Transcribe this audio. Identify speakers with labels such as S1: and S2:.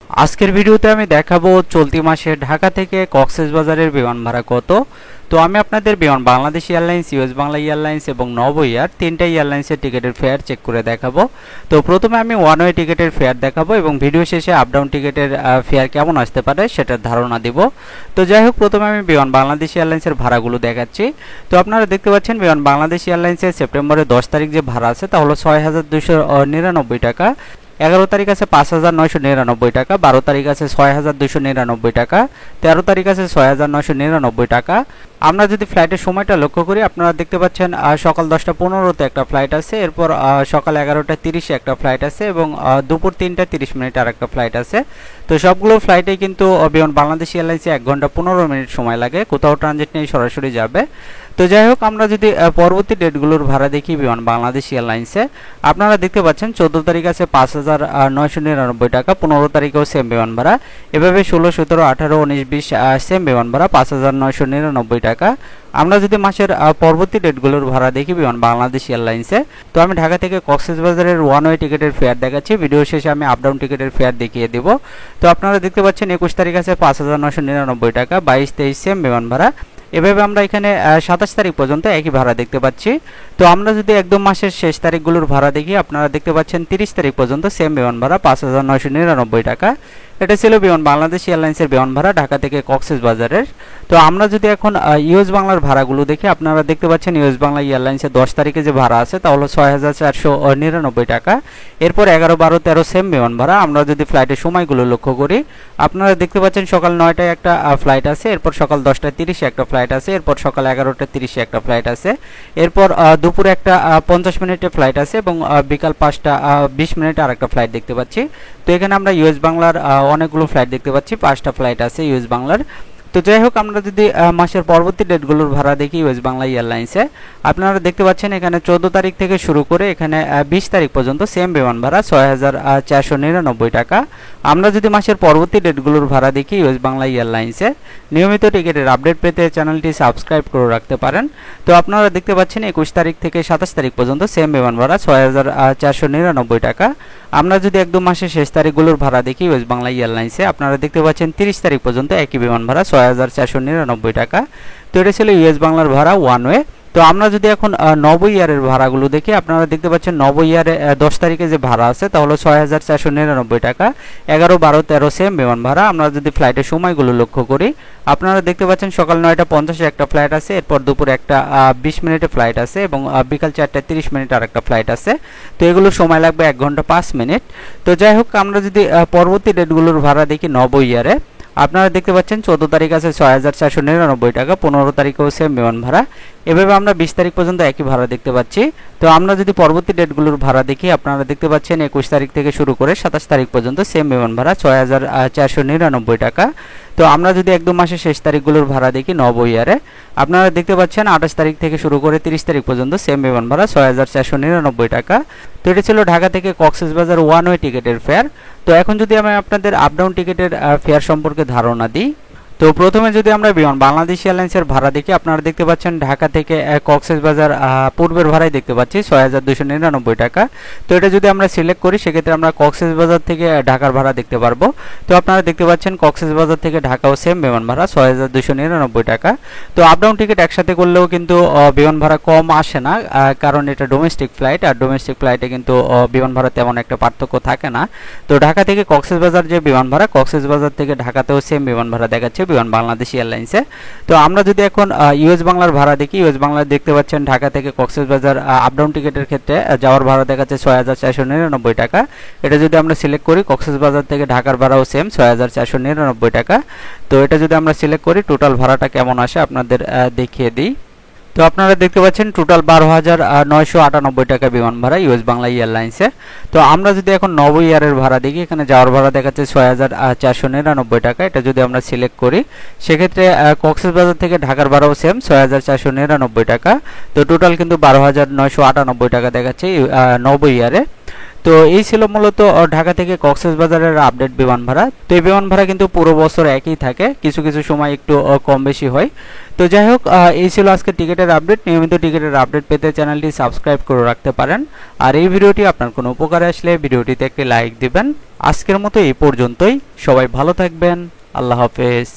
S1: আজকের ভিডিওতে আমি দেখাবো চলতি মাসে ঢাকা থেকে কক্সবাজারের বিমান ভাড়া কত। তো আমি আপনাদের বিমান Bangladesh airlines, US Bangla airlines এবং নব এয়ার তিনটা এয়ারলাইন্সের টিকিটের ফেয়ার চেক করে দেখাবো। তো প্রথমে আমি ওয়ান ওয়ে টিকিটের ফেয়ার দেখাবো এবং ভিডিও শেষে আপ ডাউন টিকিটের ফেয়ার কেমন আসতে পারে সেটার ধারণা দিব। তো যাই হোক, প্রথমে আমি বিমান বাংলাদেশ এয়ারলাইন্সের ভাড়াগুলো দেখাচ্ছি। তো আপনারা দেখতে পাচ্ছেন বিমান বাংলাদেশ এয়ারলাইন্সের সেপ্টেম্বরের 10 তারিখ যে ভাড়া আছে তা হলো ৬,২৯৯ টাকা। 11 তারিখ আছে ৫,৯৯৯ টাকা, 12 তারিখ আছে ৬,২৯৯ টাকা, 13 তারিখ আছে ৬,৯৯৯ টাকা। আমরা যদি ফ্লাইটের সময়টা লক্ষ্য করি, আপনারা দেখতে পাচ্ছেন সকাল 10:15-তে একটা ফ্লাইট আছে, এরপর সকাল 11:30-এ একটা ফ্লাইট আছে এবং দুপুর 3:30 আর একটা ফ্লাইট আছে। তো সবগুলো ফ্লাইটেই কিন্তু বিমান বাংলাদেশ এয়ারলাইন্সে 1 ঘন্টা 15 মিনিট সময় লাগে, কোথাও ট্রানজিট নেই, সরাসরি যাবে। তো যাই হোক, আমরা যদি পরবর্তী ডেটগুলোর ভাড়া দেখি বিমান বাংলাদেশ এয়ারলাইন্সে, আপনারা দেখতে পাচ্ছেন 14 তারিখ আছে ৫,৯৯৯ টাকা, 15 তারিখেও সেম বিমান ভাড়া, এভাবে 16, 17, 18, 19, 20 সেম বিমান ভাড়া ৫,৯৯৯ টাকা। আমরা যদি মাসের পরবর্তী ডেটগুলোর ভাড়া দেখি বিমান বাংলাদেশ এয়ারলাইন্সে, তো আমি ঢাকা থেকে কক্সবাজারের ওয়ান ওয়ে টিকিটের ফেয়ার দেখাচ্ছি, ভিডিও শেষে আমি আপ ডাউন টিকিটের ফেয়ার দেখিয়ে দেব। তো আপনারা দেখতে পাচ্ছেন 21 তারিখ আছে ৫,৯৯৯ টাকা, 22, 23 সেম বিমান ভাড়া, এভাবে আমরা এখানে 27 তারিখ পর্যন্ত একই ভাড়া দেখতে পাচ্ছি। তো আমরা যদি একদম মাসের শেষ তারিখগুলোর ভাড়া দেখি, আপনারা দেখতে পাচ্ছেন 30 তারিখ পর্যন্ত সেম বিমান ভাড়া ৫,৯৯৯ টাকা। এটা ছিল বিমান বাংলাদেশ এয়ারলাইন্সের বিমান ভাড়া ঢাকা থেকে কক্সবাজারের। তো আমরা যদি এখন ইউএস বাংলার ভাড়াগুলো দেখি, আপনারা দেখতে পাচ্ছেন ইউএস বাংলা এয়ারলাইন্সের 10 তারিখে যে ভাড়া আছে তা হলো ৬,৪৯৯ টাকা। এরপর 11, 12, 13 সেম বিমান ভাড়া। আমরা যদি ফ্লাইটের সময়গুলো লক্ষ্য করি, আপনারা দেখতে পাচ্ছেন সকাল 9টায় একটা ফ্লাইট আছে, এরপর সকাল 10:30-এ একটা ফ্লাইট আছে, এরপর সকাল 11:30-এ একটা ফ্লাইট আছে, এরপর দুপুরে একটা 50 মিনিটের ফ্লাইট আছে এবং বিকাল 5টা 20 মিনিটে আর একটা ফ্লাইট দেখতে পাচ্ছি। তো এখানে আমরা ইউএস বাংলার অনেকগুলো ফ্লাইট দেখতে পাচ্ছি, 5টা ফ্লাইট আছে ইউএস বাংলার। তো যাই হোক, আমরা যদি মাসের পরবর্তী ডেটগুলোর ভাড়া দেখি ইউএস বাংলা এয়ারলাইন্সে, আপনারা দেখতে পাচ্ছেন এখানে 14 তারিখ থেকে শুরু করে এখানে 20 তারিখ পর্যন্ত সেম বিমান ভাড়া ৬,৪৯৯ টাকা। আমরা যদি মাসের পরবর্তী ডেটগুলোর ভাড়া দেখি ইউএস বাংলা এয়ারলাইন্সে, নিয়মিত টিকিটের আপডেট পেতে চ্যানেলটি সাবস্ক্রাইব করে রাখতে পারেন। তো আপনারা দেখতে পাচ্ছেন 21 তারিখ থেকে 27 তারিখ পর্যন্ত সেম বিমান ভাড়া ৬,৪৯৯ টাকা। আমরা যদি একদম মাসের শেষ তারিখগুলোর ভাড়া দেখি ইউএস বাংলা এয়ারলাইন্সে, আপনারা দেখতে পাচ্ছেন 30 তারিখ পর্যন্ত একই বিমান ভাড়া ৬,৪৯৯ টাকা। তো এটা ছিল ইউএস বাংলার ভাড়া ওয়ান ওয়ে। তো আমরা যদি এখন নব ইয়ারের ভাড়াগুলো দেখি, আপনারা দেখতে পাচ্ছেন নব ইয়ারে 10 তারিখে যে ভাড়া আছে তা হলো ৬,৪৯৯ টাকা, 11, 12, 13 সেম বিমান ভাড়া। আমরা যদি ফ্লাইটের সময়গুলো লক্ষ্য করি, আপনারা দেখতে পাচ্ছেন সকাল 9:50-এ একটা ফ্লাইট আছে, এরপর দুপুরে একটা 20 মিনিটে ফ্লাইট আছে এবং বিকাল 4:30 আর একটা ফ্লাইট আছে। তো এগুলো সময় লাগবে 1 ঘন্টা 5 মিনিট। তো যাই হোক, আমরা যদি পরবর্তী ডেটগুলোর ভাড়া দেখি নব ইয়ারে, আপনারা দেখতে পাচ্ছেন 14 তারিখ আছে ৬,৪৯৯ টাকা, 15 তারিখেও সেম বিমান ভাড়া, এভাবে আমরা 20 তারিখ পর্যন্ত একই ভাড়া দেখতে পাচ্ছি। তো আমরা যদি পরবর্তী ডেটগুলোর ভাড়া দেখি, আপনারা দেখতে পাচ্ছেন 21 তারিখ থেকে শুরু করে 27 তারিখ পর্যন্ত সেম বিমান ভাড়া ৬,৪৯৯ টাকা। তো আমরা যদি একদম মাসের শেষ তারিখগুলোর ভাড়া দেখি নব ইয়ারে, আপনারা দেখতে পাচ্ছেন 28 তারিখ থেকে শুরু করে 30 তারিখ পর্যন্ত সেম বিমান ভাড়া ৬,৪৯৯ টাকা। তো এটা ছিল ঢাকা থেকে কক্সবাজার ওয়ান ওয়ে টিকিটের ফেয়ার। তো এখন যদি আমি আপনাদের আপ ডাউন টিকিটের ফেয়ার সম্পর্কে ধারণা দিই, তো প্রথমে যদি আমরা বিমান বাংলাদেশ এয়ারলাইন্সের ভাড়া দেখি, আপনারা দেখতে পাচ্ছেন ঢাকা থেকে কক্সবাজার পূর্বের ভাড়াই দেখতে পাচ্ছি ৬,২৯৯ টাকা। তো এটা যদি আমরা সিলেক্ট করি, সেক্ষেত্রে আমরা কক্সবাজার থেকে ঢাকার ভাড়া দেখতে পারবো। তো আপনারা দেখতে পাচ্ছেন কক্সবাজার থেকে ঢাকাও সেম বিমান ভাড়া ৬,২৯৯ টাকা। তো আপ ডাউন টিকিট একসাথে করলেও কিন্তু বিমান ভাড়া কম আসে না, কারণ এটা ডোমেস্টিক ফ্লাইট, আর ডোমেস্টিক ফ্লাইটে কিন্তু বিমান ভাড়া তেমন একটা পার্থক্য থাকে না। তো ঢাকা থেকে কক্সবাজার যে বিমান ভাড়া, কক্সবাজার থেকে ঢাকাতেও সেম বিমান ভাড়া দেখাচ্ছে বিমান বাংলাদেশ এয়ারলাইন্সে। তো আমরা যদি এখন ইউএস বাংলার ভাড়া দেখি, ইউএস বাংলা দেখতে পাচ্ছেন ঢাকা থেকে কক্সবাজার আপ ডাউন টিকিটের ক্ষেত্রে যাওয়ার ভাড়া দেখাচ্ছে ৬,৪৯৯ টাকা। এটা যদি আমরা সিলেক্ট করি, কক্সবাজার থেকে ঢাকার ভাড়াও সেম ৬,৪৯৯ টাকা। তো এটা যদি আমরা সিলেক্ট করি, টোটাল ভাড়াটা কেমন আসে আপনাদের দেখিয়ে দিই। তো আপনারা দেখতে পাচ্ছেন টোটাল ১২,৯৯৮ টাকা বিমান ভাড়া ইউএস বাংলা এয়ারলাইন্সে। তো আমরা যদি এখন নব ইয়ারের ভাড়া দেখি, এখানে যাওয়ার ভাড়া দেখাচ্ছে ৬,৪৯৯ টাকা। এটা যদি আমরা সিলেক্ট করি, সেক্ষেত্রে কক্সবাজার থেকে ঢাকার ভাড়াও সেম ৬,৪৯৯ টাকা। তো টোটাল কিন্তু ১২,৯৯৮ টাকা দেখাচ্ছে নব ইয়ারে। তো এই ছিল মূলত ঢাকা থেকে কক্সবাজারের আপডেট বিমান ভাড়া। তো এই বিমান ভাড়া কিন্তু পুরো বছর একই থাকে, কিছু কিছু সময় একটু কম বেশি হয়। তো যাই হোক, এই ছিল আজকে টিকিটের আপডেট। নিয়মিত টিকিটের আপডেট পেতে চ্যানেলটি সাবস্ক্রাইব করে রাখতে পারেন। আর এই ভিডিওটি আপনার কোনো উপকারে আসলে ভিডিওটিতে একটি লাইক দিবেন। আজকের মতো এই পর্যন্তই। সবাই ভালো থাকবেন। আল্লাহ হাফেজ।